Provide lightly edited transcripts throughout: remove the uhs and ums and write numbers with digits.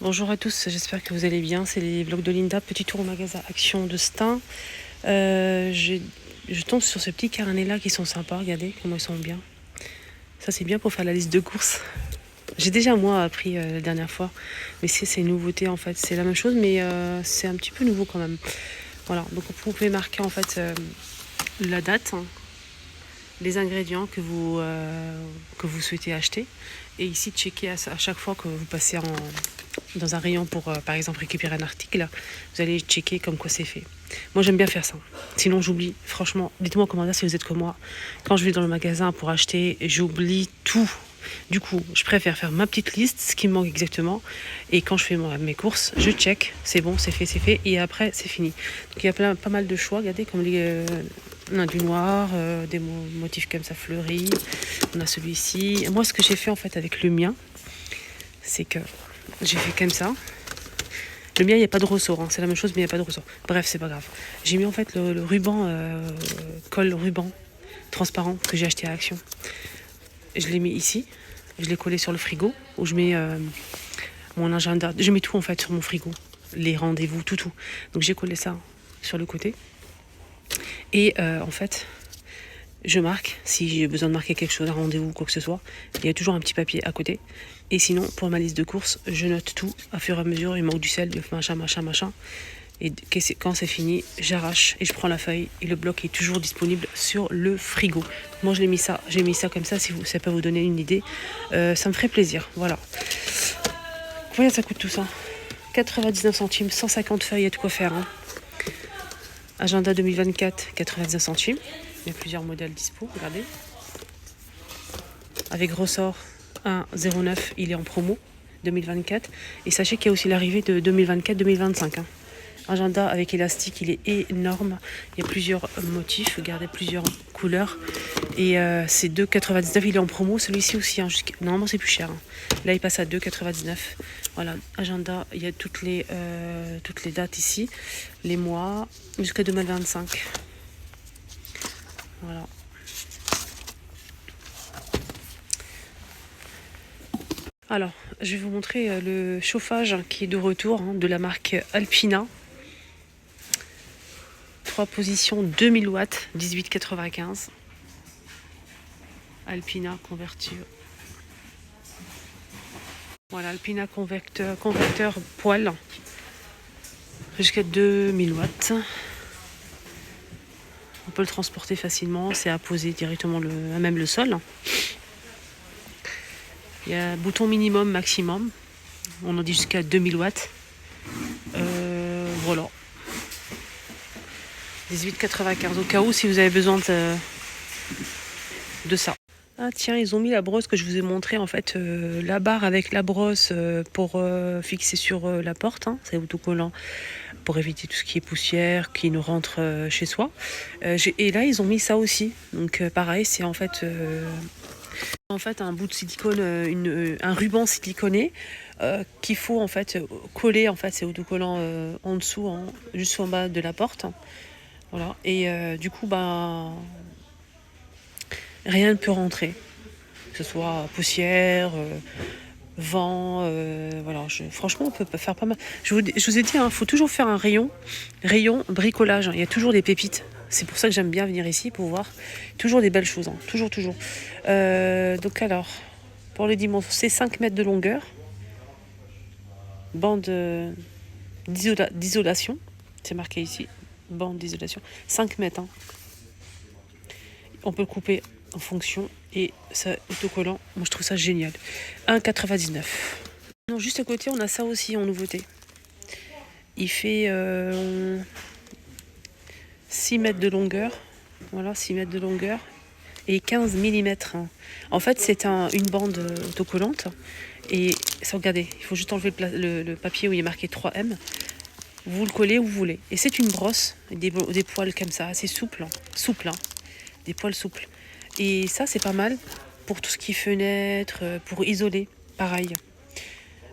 Bonjour à tous, j'espère que vous allez bien. C'est les vlogs de Linda. Petit tour au magasin Action de Stein. Je tombe sur ces petits carnets là qui sont sympas. Regardez comment ils sont bien. Ça, c'est bien pour faire la liste de courses. J'ai déjà moi appris la dernière fois, mais c'est une nouveauté en fait. C'est la même chose, mais c'est un petit peu nouveau quand même. Voilà, donc vous pouvez marquer en fait la date, hein, les ingrédients que vous souhaitez acheter, et ici checker à chaque fois que vous passez dans un rayon pour par exemple récupérer un article, vous allez checker comme quoi c'est fait. Moi j'aime bien faire ça, sinon j'oublie. Franchement, dites-moi en commentaire si vous êtes comme moi. Quand je vais dans le magasin pour acheter, j'oublie tout. Du coup, je préfère faire ma petite liste, ce qui me manque exactement, et quand je fais mes courses, je check, c'est bon, c'est fait, et après c'est fini. Donc il y a pas mal de choix, regardez, comme on a du noir, des motifs comme ça fleuris, on a celui-ci. Moi ce que j'ai fait en fait avec le mien, c'est que j'ai fait comme ça. Le mien, il n'y a pas de ressort, hein. C'est la même chose, mais il n'y a pas de ressort. Bref, c'est pas grave. J'ai mis en fait le ruban, colle ruban transparent que j'ai acheté à Action. Je l'ai mis ici. Je l'ai collé sur le frigo où je mets mon agenda. Je mets tout en fait sur mon frigo. Les rendez-vous, tout. Donc j'ai collé ça sur le côté. Et en fait, je marque, si j'ai besoin de marquer quelque chose, un rendez-vous ou quoi que ce soit, il y a toujours un petit papier à côté. Et sinon, pour ma liste de courses, je note tout à fur et à mesure. Il manque du sel, du machin. Et quand c'est fini, j'arrache et je prends la feuille. Et le bloc est toujours disponible sur le frigo. Moi, j'ai mis ça comme ça, si ça peut vous donner une idée. Ça me ferait plaisir, voilà. Combien ça coûte tout ça? 99 centimes, 150 feuilles, il y a de quoi faire, hein. Agenda 2024, 99 centimes. Il y a plusieurs modèles dispo, regardez. Avec ressort 1,09, il est en promo 2024. Et sachez qu'il y a aussi l'arrivée de 2024-2025. Hein. Agenda avec élastique, il est énorme. Il y a plusieurs motifs, regardez, plusieurs couleurs. Et c'est 2,99, il est en promo. Celui-ci aussi, hein, normalement c'est plus cher. Hein. Là, il passe à 2,99. Voilà, agenda, il y a toutes les dates ici, les mois, jusqu'à 2025. Voilà. Alors, je vais vous montrer le chauffage qui est de retour, hein, de la marque Alpina. 3 positions, 2000 watts, 18,95. Alpina convertir. Voilà, Alpina converteur poêle jusqu'à 2000 watts. On peut le transporter facilement, c'est à poser directement à même le sol. Il y a un bouton minimum, maximum. On en dit jusqu'à 2000 watts. Voilà. 18,95 au cas où si vous avez besoin de ça. Ah tiens, ils ont mis la brosse que je vous ai montré en fait, la barre avec la brosse pour fixer sur la porte, hein, c'est autocollant pour éviter tout ce qui est poussière qui nous rentre chez soi. Et là ils ont mis ça aussi, donc pareil, c'est en fait un bout de silicone, un ruban siliconé qu'il faut en fait coller, en fait c'est autocollant en dessous, juste en bas de la porte. Voilà, et du coup rien ne peut rentrer, que ce soit poussière, vent, voilà. Franchement, on peut faire pas mal. Je vous ai dit, il faut toujours faire un rayon bricolage. Il y a toujours des pépites. C'est pour ça que j'aime bien venir ici pour voir toujours des belles choses. Toujours. Donc alors, pour les dimensions, c'est 5 mètres de longueur. Bande d'isolation. C'est marqué ici. Bande d'isolation. 5 mètres. Hein. On peut le couper en fonction et ça autocollant, moi je trouve ça génial. 1,99. Non, juste à côté on a ça aussi en nouveauté. Il fait 6 mètres de longueur, voilà, 6 mètres de longueur et 15 mm. En fait c'est une bande autocollante et ça, regardez, il faut juste enlever le papier où il est marqué 3M. Vous le collez où vous voulez et c'est une brosse, des poils comme ça, assez souple, hein. Des poils souples. Et ça, c'est pas mal pour tout ce qui est fenêtre, pour isoler, pareil.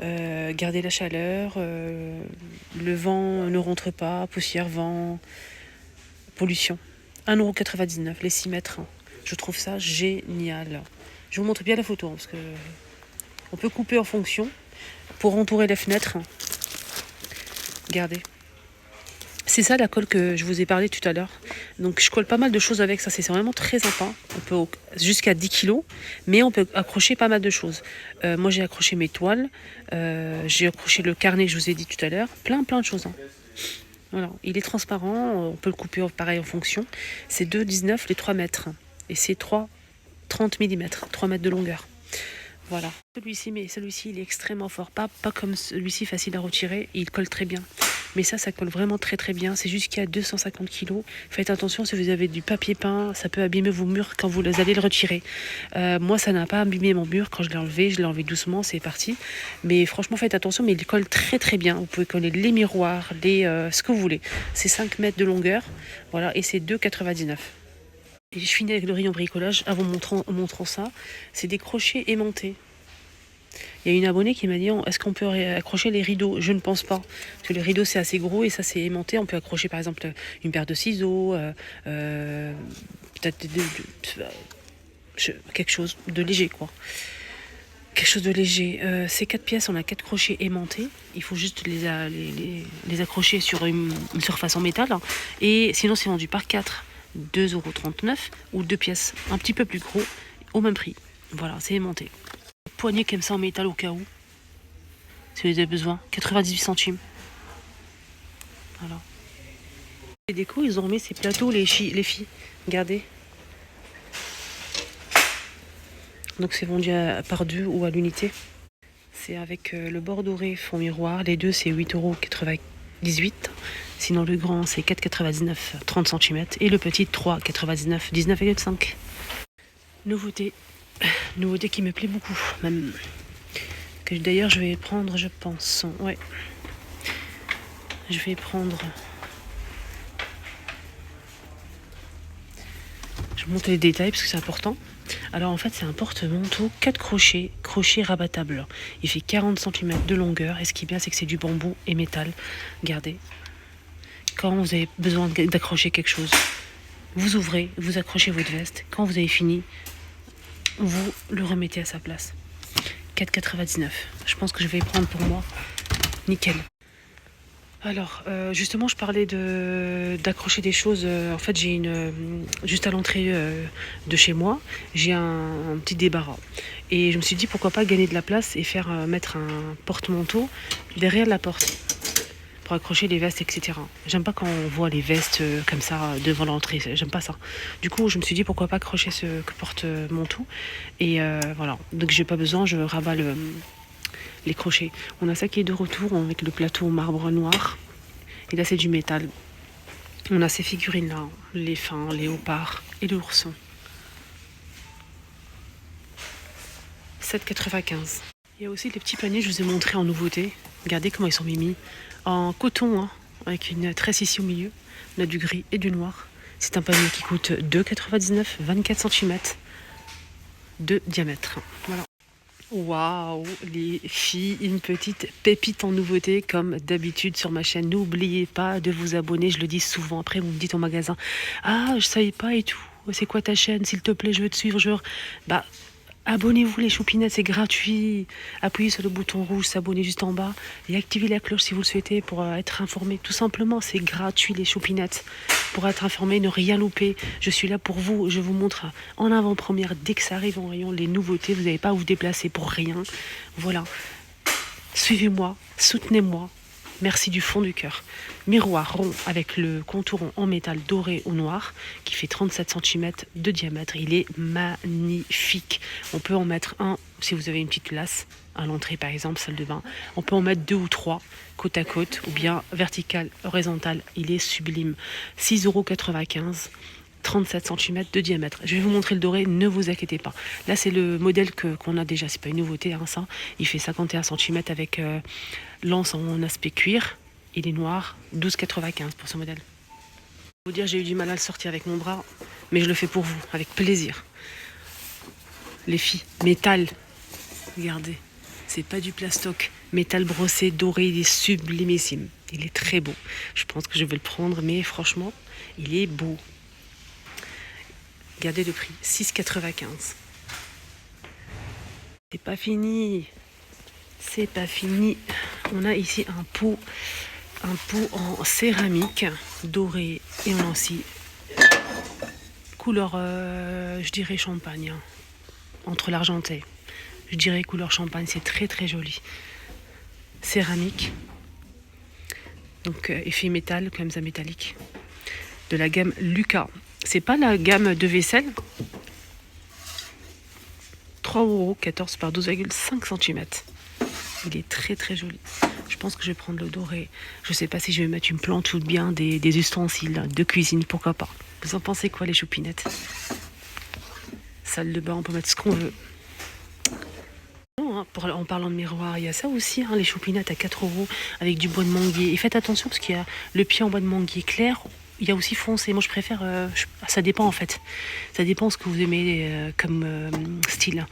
Garder la chaleur, le vent ne rentre pas, poussière, vent, pollution. 1,99 € les 6 mètres. Hein. Je trouve ça génial. Je vous montre bien la photo, hein, parce que on peut couper en fonction. pour entourer les fenêtres. Regardez. C'est ça la colle que je vous ai parlé tout à l'heure. Donc je colle pas mal de choses avec ça, c'est vraiment très sympa. On peut jusqu'à 10 kg, mais on peut accrocher pas mal de choses. Moi j'ai accroché mes toiles, j'ai accroché le carnet que je vous ai dit tout à l'heure, plein de choses. Hein. Voilà. Il est transparent, on peut le couper pareil en fonction. C'est 2,19 les 3 mètres. Et c'est 30 mm, 3 mètres de longueur. Voilà. Celui-ci, il est extrêmement fort. Pas comme celui-ci facile à retirer, il colle très bien. Mais ça colle vraiment très bien. C'est jusqu'à 250 kg. Faites attention, si vous avez du papier peint, ça peut abîmer vos murs quand vous allez le retirer. Moi, ça n'a pas abîmé mon mur quand je l'ai enlevé doucement, c'est parti. Mais franchement, faites attention, mais il colle très bien. Vous pouvez coller les miroirs, ce que vous voulez. C'est 5 mètres de longueur, voilà, et c'est 2,99. Et je finis avec le rayon bricolage avant montrant ça. C'est des crochets aimantés. Il y a une abonnée qui m'a dit est-ce qu'on peut accrocher les rideaux? Je ne pense pas. Parce que les rideaux c'est assez gros et ça c'est aimanté. On peut accrocher par exemple une paire de ciseaux, peut-être quelque chose de léger quoi. Quelque chose de léger. Ces 4 pièces, on a 4 crochets aimantés. Il faut juste les accrocher sur une surface en métal. Hein. Et sinon c'est vendu par 4. 2,39 € ou 2 pièces un petit peu plus gros au même prix. Voilà, c'est aimanté. Poignée comme ça en métal au cas où. Si vous avez besoin. 98 centimes. Voilà. Les décos, ils ont remis ces plateaux, les filles. Regardez. Donc c'est vendu par 2 ou à l'unité. C'est avec le bord doré fond miroir. Les deux, c'est 8,98 €. Sinon, le grand, c'est 4,99 €, 30 cm. Et le petit, 3,99 €, 19,5 €. Nouveauté qui me plaît beaucoup, même. Que d'ailleurs, je vais prendre, je pense. Ouais. Je vais prendre. Je vais monter les détails parce que c'est important. Alors en fait, c'est un porte-manteau, 4 crochets rabattables. Il fait 40 cm de longueur. Et ce qui est bien, c'est que c'est du bambou et métal. Regardez. Quand vous avez besoin d'accrocher quelque chose, vous ouvrez, vous accrochez votre veste. Quand vous avez fini, vous le remettez à sa place. 4,99 €. Je pense que je vais prendre pour moi. Nickel. Alors, justement, je parlais d'accrocher des choses. En fait, j'ai juste à l'entrée de chez moi, j'ai un petit débarras. Et je me suis dit, pourquoi pas gagner de la place et mettre un porte-manteau derrière la porte. Pour accrocher les vestes, etc. J'aime pas quand on voit les vestes comme ça devant l'entrée, j'aime pas ça. Du coup, je me suis dit pourquoi pas accrocher ce que porte manteau. Et voilà, donc j'ai pas besoin, je rabats les crochets. On a ça qui est de retour avec le plateau au marbre noir. Et là, c'est du métal. On a ces figurines-là, les fins, les léopards et l'ourson. 7,95 €. Il y a aussi les petits paniers, je vous ai montré en nouveauté. Regardez comment ils sont mis en coton, hein, avec une tresse ici au milieu. On a du gris et du noir. C'est un panier qui coûte 2,99 €, 24 cm de diamètre. Voilà. Waouh, les filles, une petite pépite en nouveauté comme d'habitude sur ma chaîne. N'oubliez pas de vous abonner, je le dis souvent. Après, vous me dites au magasin, ah, je savais pas et tout. C'est quoi ta chaîne? S'il te plaît, je veux te suivre. Bah, abonnez-vous les choupinettes, c'est gratuit. Appuyez sur le bouton rouge, s'abonner juste en bas et activez la cloche si vous le souhaitez pour être informé. Tout simplement, c'est gratuit les choupinettes. Pour être informé, ne rien louper. Je suis là pour vous. Je vous montre en avant-première dès que ça arrive en rayon les nouveautés. Vous n'avez pas à vous déplacer pour rien. Voilà. Suivez-moi, soutenez-moi. Merci du fond du cœur. Miroir rond avec le contour en métal doré ou noir qui fait 37 cm de diamètre. Il est magnifique. On peut en mettre un si vous avez une petite lasse à l'entrée par exemple, salle de bain. On peut en mettre 2 ou 3 côte à côte ou bien vertical, horizontal. Il est sublime. 6,95 €. 37 cm de diamètre. Je vais vous montrer le doré, ne vous inquiétez pas. Là, c'est le modèle qu'on a déjà. C'est pas une nouveauté, hein, ça. Il fait 51 cm avec l'anse en aspect cuir. Il est noir. 12,95 € pour ce modèle. Je vais vous dire, j'ai eu du mal à le sortir avec mon bras, mais je le fais pour vous, avec plaisir. Les filles, métal. Regardez, c'est pas du plastoc. Métal brossé, doré, il est sublimissime. Il est très beau. Je pense que je vais le prendre, mais franchement, il est beau. Regardez le prix, 6,95 €. C'est pas fini. C'est pas fini. On a ici un pot en céramique doré et on a aussi couleur, je dirais champagne, hein, entre l'argenté. Je dirais couleur champagne, c'est très très joli. Céramique, donc effet métal, comme ça métallique, de la gamme Lucas. C'est pas la gamme de vaisselle. 3,14 € par 12,5 cm. Il est très très joli. Je pense que je vais prendre le doré. Je sais pas si je vais mettre une plante ou bien des ustensiles de cuisine, pourquoi pas. Vous en pensez quoi les choupinettes? Salle de bain, on peut mettre ce qu'on veut. Non, hein, en parlant de miroir, il y a ça aussi, hein, les choupinettes à 4 € avec du bois de manguier. Et faites attention parce qu'il y a le pied en bois de manguier clair. Il y a aussi foncé. Moi, je préfère... ça dépend, en fait. Ça dépend ce que vous aimez comme style.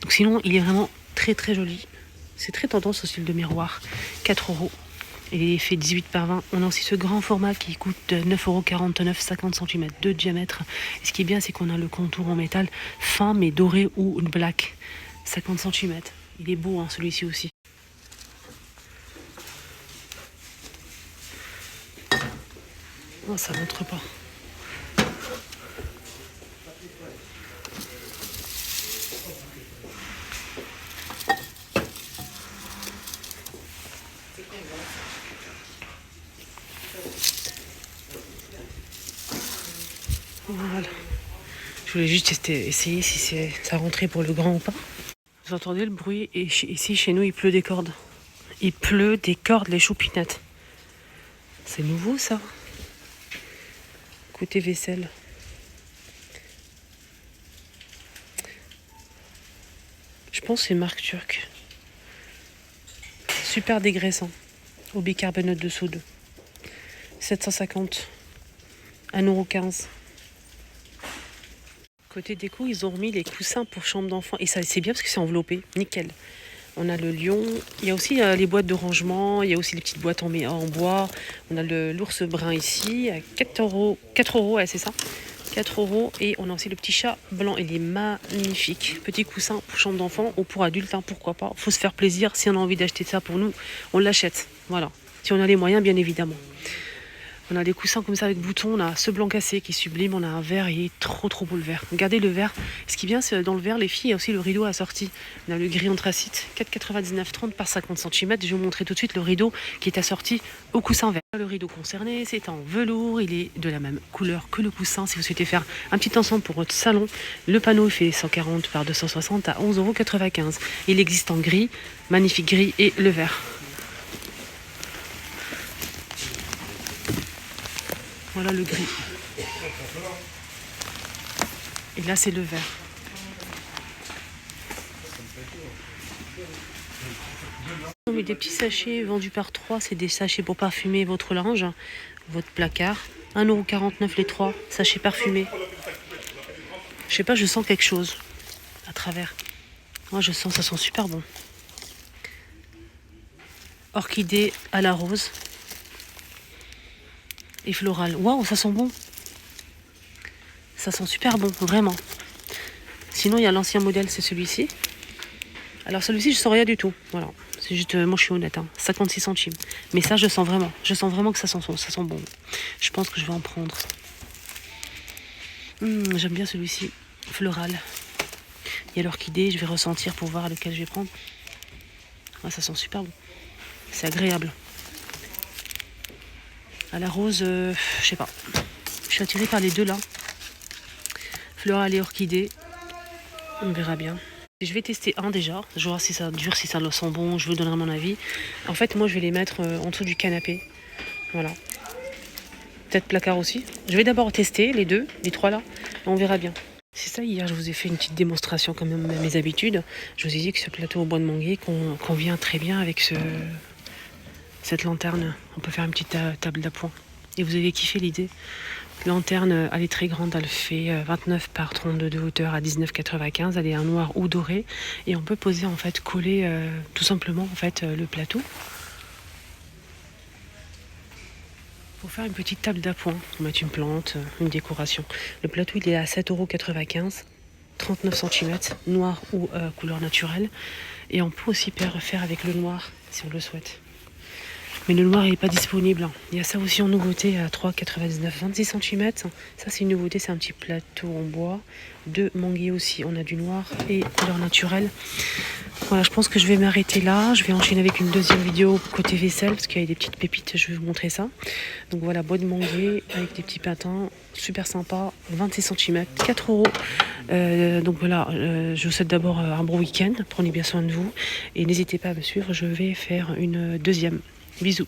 Donc sinon, il est vraiment très, très joli. C'est très tendance au style de miroir. 4 €. Il est fait 18 par 20. On a aussi ce grand format qui coûte 9,49 €, 50 cm de diamètre. Et ce qui est bien, c'est qu'on a le contour en métal fin, mais doré ou black. 50 cm. Il est beau, hein, celui-ci aussi. Non, ça montre pas. Voilà. Je voulais juste essayer si ça rentrait pour le grand ou pas. Vous entendez le bruit? Et ici, chez nous, il pleut des cordes. Il pleut des cordes, les choupinettes. C'est nouveau, ça. Côté vaisselle. Je pense que c'est marque turque. Super dégraissant. Au bicarbonate de soude. 750. 1,15 €. Côté déco, ils ont remis les coussins pour chambre d'enfant. Et ça, c'est bien parce que c'est enveloppé. Nickel. On a le lion. Il y a aussi les boîtes de rangement. Il y a aussi les petites boîtes en bois. On a l'ours brun ici. À 4 €. 4 €, ouais, c'est ça. 4 €. Et on a aussi le petit chat blanc. Il est magnifique. Petit coussin pour chambre d'enfant ou pour adulte, hein, pourquoi pas. Faut se faire plaisir. Si on a envie d'acheter ça pour nous, on l'achète. Voilà. Si on a les moyens, bien évidemment. On a des coussins comme ça avec boutons. On a ce blanc cassé qui est sublime. On a un vert. Il est trop trop beau le vert. Regardez le vert. Ce qui est bien, c'est dans le vert, les filles, il y a aussi le rideau assorti. On a le gris anthracite. 4,99 €, 30 par 50 cm. Je vais vous montrer tout de suite le rideau qui est assorti au coussin vert. Le rideau concerné, c'est en velours. Il est de la même couleur que le coussin. Si vous souhaitez faire un petit ensemble pour votre salon, le panneau fait 140 par 260 à 11,95 €. Il existe en gris, magnifique gris, et le vert. Voilà le gris. Et là, c'est le vert. On met des petits sachets vendus par 3. C'est des sachets pour parfumer votre linge, votre placard. 1,49 € les 3 sachets parfumés. Je sais pas, je sens quelque chose à travers. Moi, je sens, ça sent super bon. Orchidée à la rose. Et floral. Waouh, ça sent bon. Ça sent super bon, vraiment. Sinon, il y a l'ancien modèle, c'est celui-ci. Alors celui-ci, je sens rien du tout. Voilà. C'est juste, moi je suis honnête, hein, 56 centimes. Mais ça, je sens vraiment. Je sens vraiment que ça sent bon. Je pense que je vais en prendre. J'aime bien celui-ci. Floral. Il y a l'orchidée, je vais ressentir pour voir lequel je vais prendre. Ah, ça sent super bon. C'est agréable. À la rose, je sais pas. Je suis attirée par les deux là. Floral et orchidée. On verra bien. Je vais tester un déjà. Je vais voir si ça dure, si ça le sent bon. Je vous donnerai mon avis. En fait, moi, je vais les mettre en dessous du canapé. Voilà. Peut-être placard aussi. Je vais d'abord tester les deux, les trois là. On verra bien. C'est ça, hier, je vous ai fait une petite démonstration comme à mes habitudes. Je vous ai dit que ce plateau au bois de manguier convient très bien avec cette lanterne. On peut faire une petite table d'appoint. Et vous avez kiffé l'idée. Lanterne, elle est très grande, elle fait 29 par 32 de hauteur à 19,95. Elle est en noir ou doré. Et on peut poser, en fait, coller tout simplement en fait, le plateau. Pour faire une petite table d'appoint, on met une plante, une décoration. Le plateau, il est à 7,95 €. 39 cm, noir ou couleur naturelle. Et on peut aussi faire avec le noir si on le souhaite. Mais le noir n'est pas disponible. Il y a ça aussi en nouveauté à 3,99, 26 cm. Ça c'est une nouveauté, c'est un petit plateau en bois. De manguier aussi, on a du noir et couleur naturelle. Voilà, je pense que je vais m'arrêter là. Je vais enchaîner avec une deuxième vidéo côté vaisselle parce qu'il y a des petites pépites, je vais vous montrer ça. Donc voilà, bois de manguier avec des petits patins, super sympa, 26 cm, 4 euros. Donc voilà, je vous souhaite d'abord un bon week-end, prenez bien soin de vous et n'hésitez pas à me suivre, je vais faire une deuxième. Bisous.